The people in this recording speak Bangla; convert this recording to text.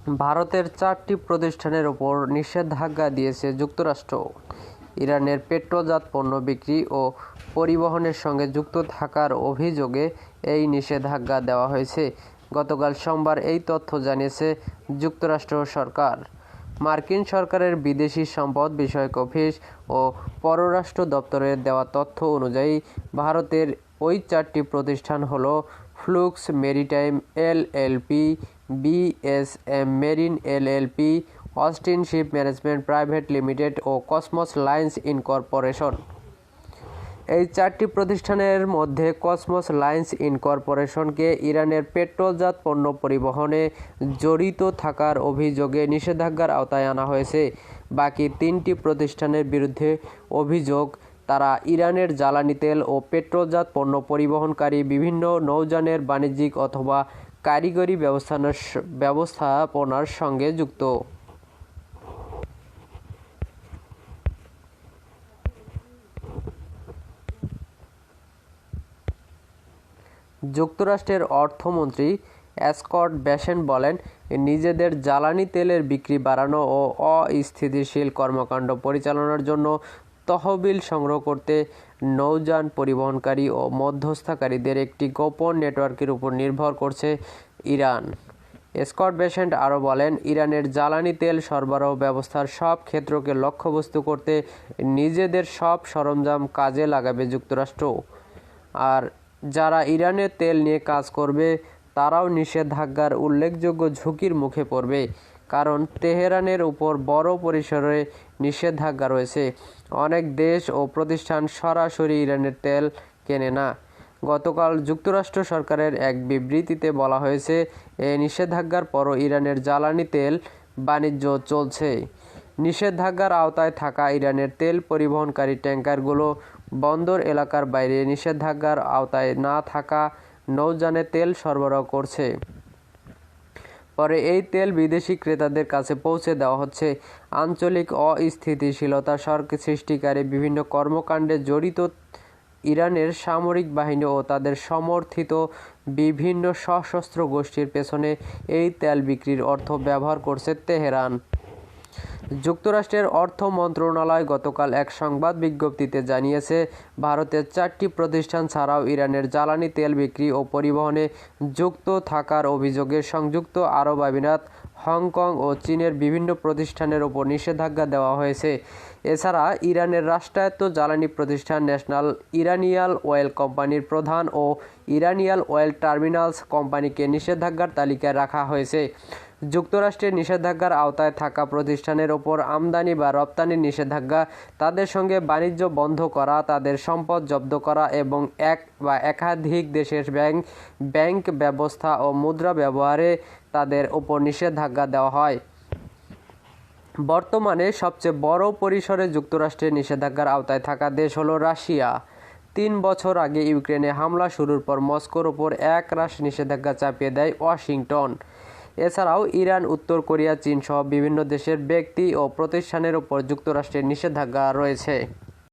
ভারতের 4টি প্রতিষ্ঠানের ওপর নিষেধাজ্ঞা দিয়েছে যুক্তরাষ্ট্র। ইরানের পেট্রোজাত পণ্য বিক্রি ও পরিবহনের সঙ্গে যুক্ত থাকার অভিযোগে এই নিষেধাজ্ঞা দেওয়া হয়েছে। গতকাল সোমবার এই তথ্য জানিয়েছে যুক্তরাষ্ট্র সরকার। মার্কিন সরকারের বিদেশি সম্পদ বিষয়ক অফিস ও পররাষ্ট্র দপ্তরের দেওয়া তথ্য অনুযায়ী ভারতের ওই 4টি প্রতিষ্ঠান হল Flux maritime LLP, BSM marine LLP, Austin ship management private limited ও কসমস লাইন্স ইনকর্পোরেশন। এই 4টি প্রতিষ্ঠানের মধ্যে কসমস লাইন্স ইনকর্পোরেশনকে ইরানের পেট্রোলজাত পণ্য পরিবহনে জড়িত থাকার অভিযোগে নিষেধাজ্ঞার আওতায় আনা হয়েছে। বাকি 3টি প্রতিষ্ঠানের বিরুদ্ধে অভিযোগ, তারা ইরানের জ্বালানি তেল ও পেট্রোলজাত পণ্য পরিবহনকারী বিভিন্ন নৌযানের বাণিজ্যিক অথবা কারিগরি ব্যবস্থাপনার সঙ্গে যুক্ত। যুক্তরাষ্ট্রের অর্থমন্ত্রী স্কট বেসেন্ট বলেন, নিজেদের জ্বালানি তেলের বিক্রি বাড়ানো ও অস্থিতিশীল কর্মকাণ্ড পরিচালনার জন্য তহবিল সংগ্রহ করতে নৌযান পরিবহনকারী ও মধ্যস্থতাকারীদের একটি গোপন নেটওয়ার্কের উপর নির্ভর করছে ইরান। স্কট বেসেন্ট আরও বলেন, ইরানের জ্বালানি তেল সরবরাহ ব্যবস্থার সব ক্ষেত্রকে লক্ষ্যবস্তু করতে নিজেদের সব সরঞ্জাম কাজে লাগাবে যুক্তরাষ্ট্র। আর যারা ইরানের তেল নিয়ে কাজ করবে তারাও নিষেধাজ্ঞার উল্লেখযোগ্য ঝুঁকির মুখে পড়বে, কারণ তেহরানের উপর বড় পরিসরে নিষেধাজ্ঞা রয়েছে। অনেক দেশ ও প্রতিষ্ঠান সরাসরি ইরানের তেল কেনে না। গতকাল যুক্তরাষ্ট্র সরকারের এক বিবৃতিতে বলা হয়েছে, এই নিষেধাজ্ঞার পরও ইরানের জ্বালানি তেল বাণিজ্য চলছে। নিষেধাজ্ঞার আওতায় থাকা ইরানের তেল পরিবহনকারী ট্যাঙ্কারগুলো বন্দর এলাকার বাইরে নিষেধাজ্ঞার আওতায় না থাকা নৌযানে তেল সরবরাহ করছে। পরে এই তেল বিদেশি ক্রেতাদের কাছে পৌঁছে দেওয়া হচ্ছে। আঞ্চলিক অস্থিতিশীলতা সৃষ্টিকারী বিভিন্ন কর্মকাণ্ডে জড়িত ইরানের সামরিক বাহিনী ও তাদের সমর্থিত বিভিন্ন সশস্ত্র গোষ্ঠীর পেছনে এই তেল বিক্রির অর্থ ব্যবহার করছে তেহরান। যুক্তরাষ্ট্রের অর্থ মন্ত্রণালয় গতকাল এক সংবাদ বিজ্ঞপ্তিতে জানিয়েছে, ভারতের 4টি প্রতিষ্ঠান ছাড়াও ইরানের জ্বালানি তেল বিক্রি ও পরিবহনে যুক্ত থাকার অভিযোগে সংযুক্ত আরব আমিরাত, হংকং ও চীনের বিভিন্ন প্রতিষ্ঠানের ওপর নিষেধাজ্ঞা দেওয়া হয়েছে। এছাড়া ইরানের রাষ্ট্রায়ত্ত জ্বালানি প্রতিষ্ঠান ন্যাশনাল ইরানিয়ান অয়েল কোম্পানির প্রধান ও ইরানিয়ান অয়েল টার্মিনালস কোম্পানিকে নিষেধাজ্ঞার তালিকায় রাখা হয়েছে। যুক্তরাষ্ট্রের নিষেধাজ্ঞার আওতায় থাকা প্রতিষ্ঠানের ওপর আমদানি বা রপ্তানির নিষেধাজ্ঞা, তাদের সঙ্গে বাণিজ্য বন্ধ করা, তাদের সম্পদ জব্দ করা এবং এক বা একাধিক দেশের ব্যাংক ব্যবস্থা ও মুদ্রা ব্যবহারে তাদের ওপর নিষেধাজ্ঞা দেওয়া হয়। বর্তমানে সবচেয়ে বড় পরিসরে যুক্তরাষ্ট্রের নিষেধাজ্ঞার আওতায় থাকা দেশ হল রাশিয়া। 3 বছর আগে ইউক্রেনে হামলা শুরুর পর মস্কোর ওপর একরাশ নিষেধাজ্ঞা চাপিয়ে দেয় ওয়াশিংটন। এছাড়াও ইরান, উত্তর কোরিয়া, চীন সহ বিভিন্ন দেশের ব্যক্তি ও প্রতিষ্ঠানের ওপর যুক্তরাষ্ট্রের নিষেধাজ্ঞা রয়েছে।